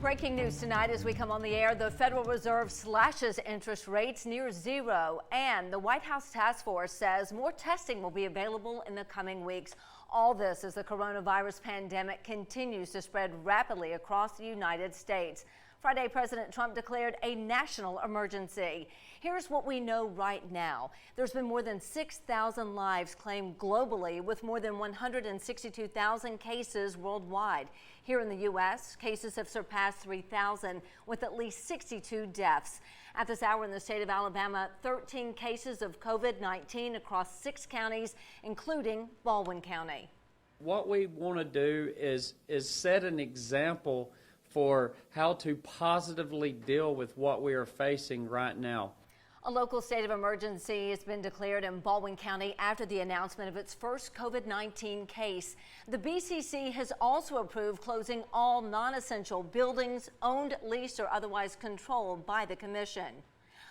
Breaking news tonight as we come on the air, the Federal Reserve slashes interest rates near zero, and the White House task force says more testing will be available in the coming weeks. All this as the coronavirus pandemic continues to spread rapidly across the United States. Friday, President Trump declared a national emergency. Here's what we know right now. There's been more than 6,000 lives claimed globally, with more than 162,000 cases worldwide. Here in the U.S., cases have surpassed 3,000, with at least 62 deaths. At this hour in the state of Alabama, 13 cases of COVID-19 across 6 counties, including Baldwin County. What we want to do is set an example for how to positively deal with what we are facing right now. A local state of emergency has been declared in Baldwin County after the announcement of its first COVID-19 case. The BCC has also approved closing all non-essential buildings owned, leased, or otherwise controlled by the commission.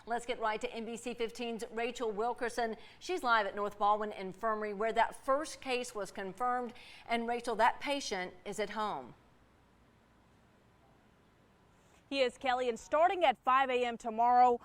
Let's get right to NBC 15's Rachel Wilkerson. She's live at North Baldwin Infirmary, where that first case was confirmed. And Rachel, that patient is at home. He is, Kelly, and starting at 5 a.m. tomorrow,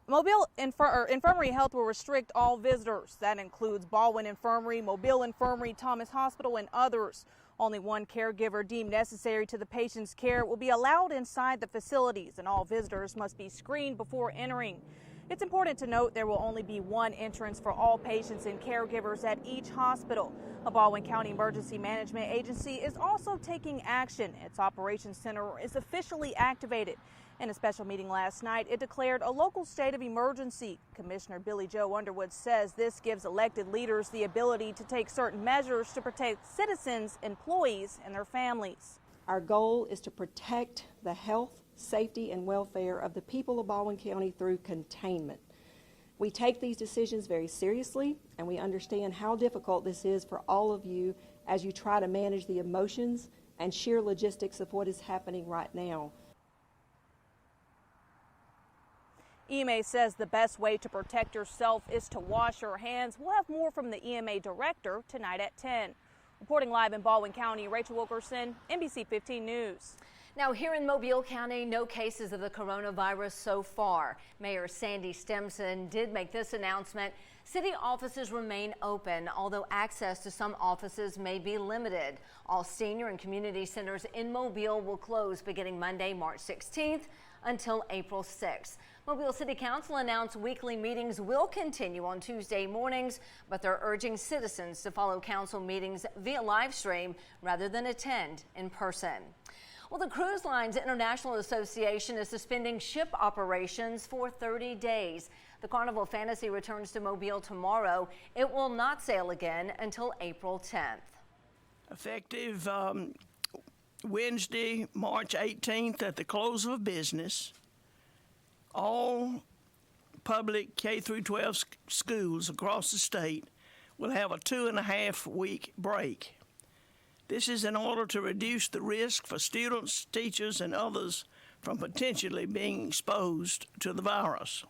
Mobile Infirmary Health will restrict all visitors. That includes Baldwin Infirmary, Mobile Infirmary, Thomas Hospital, and others. Only one caregiver deemed necessary to the patient's care will be allowed inside the facilities, and all visitors must be screened before entering. It's important to note there will only be one entrance for all patients and caregivers at each hospital. A Baldwin County Emergency Management Agency is also taking action. Its operations center is officially activated. In a special meeting last night, it declared a local state of emergency. Commissioner Billy Joe Underwood says this gives elected leaders the ability to take certain measures to protect citizens, employees, and their families. Our goal is to protect the health, safety, and welfare of the people of Baldwin County through containment. We take these decisions very seriously, and we understand how difficult this is for all of you as you try to manage the emotions and sheer logistics of what is happening right now. EMA says the best way to protect yourself is to wash your hands. We'll have more from the EMA director tonight at 10. Reporting live in Baldwin County, Rachel Wilkerson, NBC 15 News. Now, here in Mobile County, no cases of the coronavirus so far. Mayor Sandy Stimson did make this announcement. City offices remain open, although access to some offices may be limited. All senior and community centers in Mobile will close beginning Monday, March 16th until April 6th. Mobile City Council announced weekly meetings will continue on Tuesday mornings, but they're urging citizens to follow council meetings via live stream rather than attend in person. Well, the Cruise Lines International Association is suspending ship operations for 30 days. The Carnival Fantasy returns to Mobile tomorrow. It will not sail again until April 10th. Effective Wednesday, March 18th at the close of business, all public K through 12 schools across the state will have a 2.5-week break. This is in order to reduce the risk for students, teachers, and others from potentially being exposed to the virus.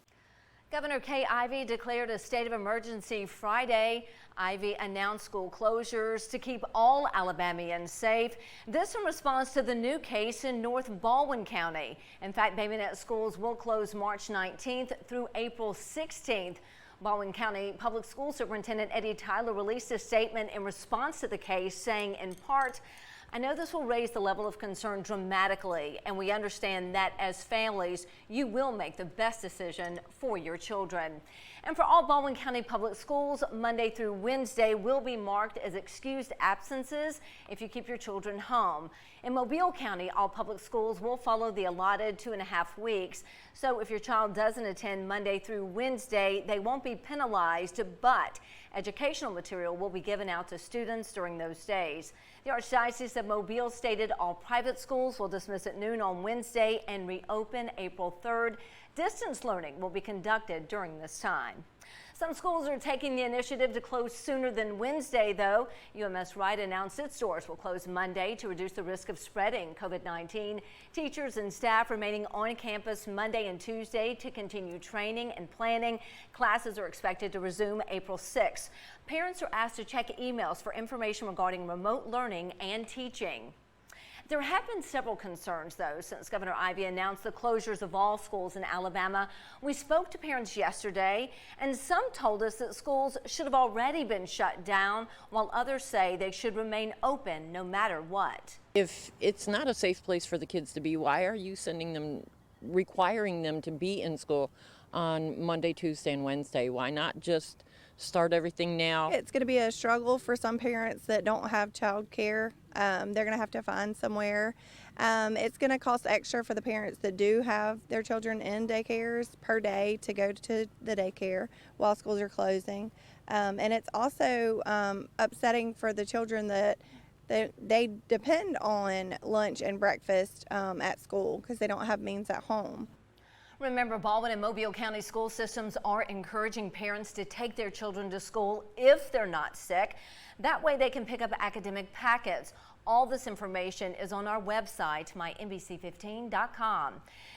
Governor Kay Ivey declared a state of emergency Friday. Ivey announced school closures to keep all Alabamians safe. This in response to the new case in North Baldwin County. In fact, Bay Minette schools will close March 19th through April 16th. Baldwin County Public School Superintendent Eddie Tyler released a statement in response to the case, saying in part, "I know this will raise the level of concern dramatically, and we understand that as families, you will make the best decision for your children." And for all Baldwin County Public Schools, Monday through Wednesday will be marked as excused absences if you keep your children home. In Mobile County, all public schools will follow the allotted 2.5 weeks. So if your child doesn't attend Monday through Wednesday, they won't be penalized, but educational material will be given out to students during those days. The Archdiocese of Mobile stated all private schools will dismiss at noon on Wednesday and reopen April 3rd. Distance learning will be conducted during this time. Some schools are taking the initiative to close sooner than Wednesday, though. UMS Wright announced its doors will close Monday to reduce the risk of spreading COVID-19. Teachers and staff remaining on campus Monday and Tuesday to continue training and planning. Classes are expected to resume April 6th. Parents are asked to check emails for information regarding remote learning and teaching. There have been several concerns, though, since Governor Ivey announced the closures of all schools in Alabama. We spoke to parents yesterday, and some told us that schools should have already been shut down, while others say they should remain open no matter what. If it's not a safe place for the kids to be, why are you requiring them to be in school on Monday, Tuesday, and Wednesday? Why not just start everything now? It's going to be a struggle for some parents that don't have child care. They're going to have to find somewhere. It's going to cost extra for the parents that do have their children in daycares per day to go to the daycare while schools are closing. And it's also upsetting for the children that they depend on lunch and breakfast at school because they don't have means at home. Remember, Baldwin and Mobile County school systems are encouraging parents to take their children to school if they're not sick. That way they can pick up academic packets. All this information is on our website, mynbc15.com.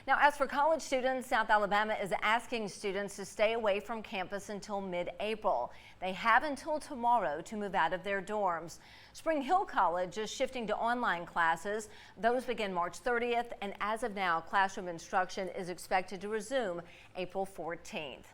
Now, as for college students, South Alabama is asking students to stay away from campus until mid-April. They have until tomorrow to move out of their dorms. Spring Hill College is shifting to online classes. Those begin March 30th, and as of now, classroom instruction is expected to resume April 14th.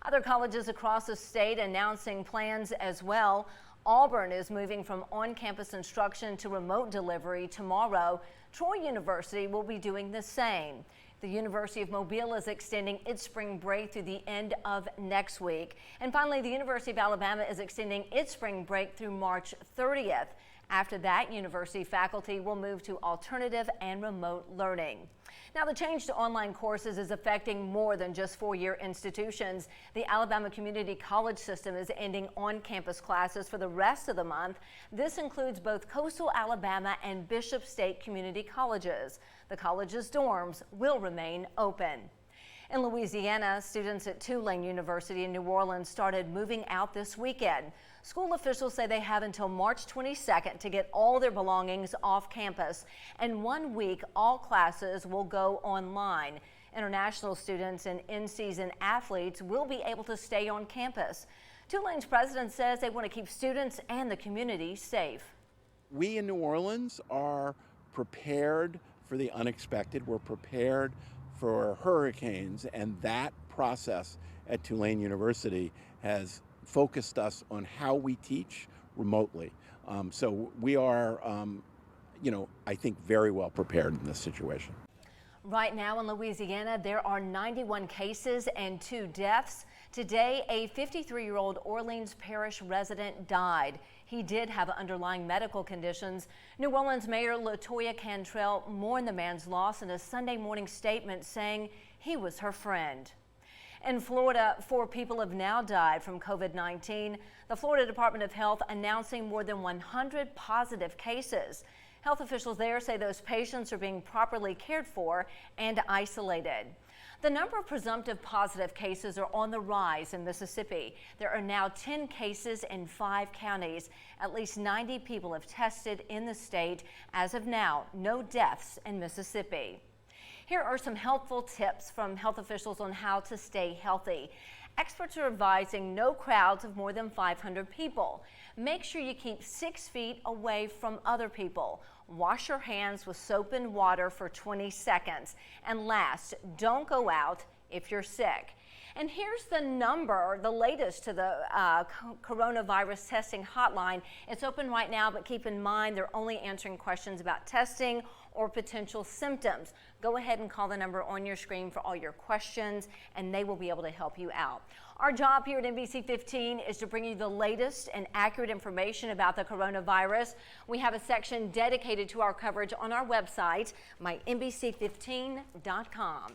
Other colleges across the state announcing plans as well. Auburn is moving from on-campus instruction to remote delivery tomorrow. Troy University will be doing the same. The University of Mobile is extending its spring break through the end of next week. And finally, the University of Alabama is extending its spring break through March 30th. After that, university faculty will move to alternative and remote learning. Now, the change to online courses is affecting more than just four-year institutions. The Alabama Community College System is ending on-campus classes for the rest of the month. This includes both Coastal Alabama and Bishop State Community Colleges. The college's dorms will remain open. In Louisiana, students at Tulane University in New Orleans started moving out this weekend. School officials say they have until March 22nd to get all their belongings off campus. And 1 week, all classes will go online. International students and in-season athletes will be able to stay on campus. Tulane's president says they want to keep students and the community safe. We in New Orleans are prepared for the unexpected. We're prepared for hurricanes, and that process at Tulane University has focused us on how we teach remotely. So we are, I think very well prepared in this situation. Right now in Louisiana, there are 91 cases and 2 deaths. Today, a 53-year-old Orleans Parish resident died. He did have underlying medical conditions. New Orleans Mayor LaToya Cantrell mourned the man's loss in a Sunday morning statement, saying he was her friend. In Florida, 4 people have now died from COVID-19. The Florida Department of Health announcing more than 100 positive cases. Health officials there say those patients are being properly cared for and isolated. The number of presumptive positive cases are on the rise in Mississippi. There are now 10 cases in 5 counties. At least 90 people have tested in the state. As of now, no deaths in Mississippi. Here are some helpful tips from health officials on how to stay healthy. Experts are advising no crowds of more than 500 people. Make sure you keep 6 feet away from other people. Wash your hands with soap and water for 20 seconds. And last, don't go out if you're sick. And here's the number, the latest to the coronavirus testing hotline. It's open right now, but keep in mind they're only answering questions about testing or potential symptoms. Go ahead and call the number on your screen for all your questions, and they will be able to help you out. Our job here at NBC 15 is to bring you the latest and accurate information about the coronavirus. We have a section dedicated to our coverage on our website, mynbc15.com.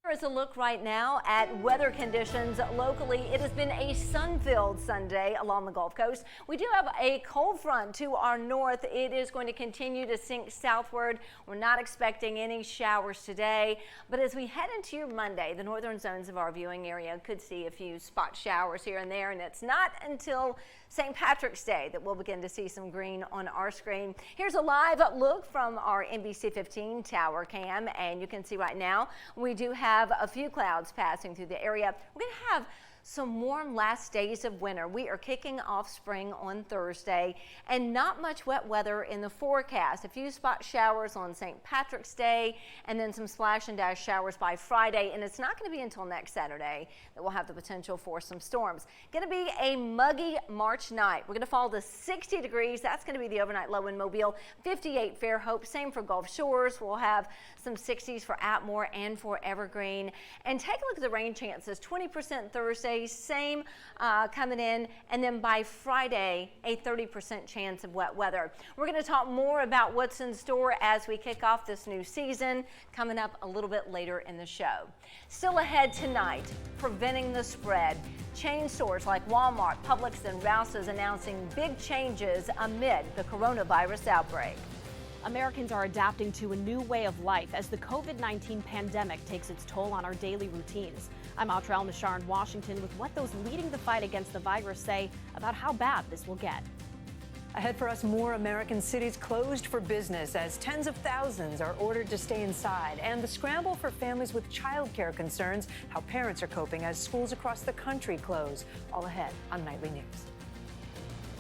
Here is a look right now at weather conditions locally. It has been a sun-filled Sunday along the Gulf Coast. We do have a cold front to our north. It is going to continue to sink southward. We're not expecting any showers today, but as we head into your Monday, the northern zones of our viewing area could see a few spot showers here and there, and it's not until St. Patrick's Day that we'll begin to see some green on our screen. Here's a live look from our NBC 15 tower cam, and you can see right now we do have a few clouds passing through the area. We're going to have some warm last days of winter. We are kicking off spring on Thursday, and not much wet weather in the forecast. A few spot showers on St. Patrick's Day, and then some splash and dash showers by Friday, and it's not going to be until next Saturday that we'll have the potential for some storms. Going to be a muggy March night. We're going to fall to 60 degrees. That's going to be the overnight low in Mobile. 58 Fairhope. Same for Gulf Shores. We'll have some 60s for Atmore and for Evergreen. And take a look at the rain chances. 20% Thursday, same coming in, and then by Friday, a 30% chance of wet weather. We're going to talk more about what's in store as we kick off this new season, coming up a little bit later in the show. Still ahead tonight, preventing the spread. Chain stores like Walmart, Publix, and Rouse's announcing big changes amid the coronavirus outbreak. Americans are adapting to a new way of life as the COVID-19 pandemic takes its toll on our daily routines. I'm Atra El-Nashar in Washington with what those leading the fight against the virus say about how bad this will get. Ahead for us, more American cities closed for business as tens of thousands are ordered to stay inside. And the scramble for families with child care concerns, how parents are coping as schools across the country close. All ahead on Nightly News.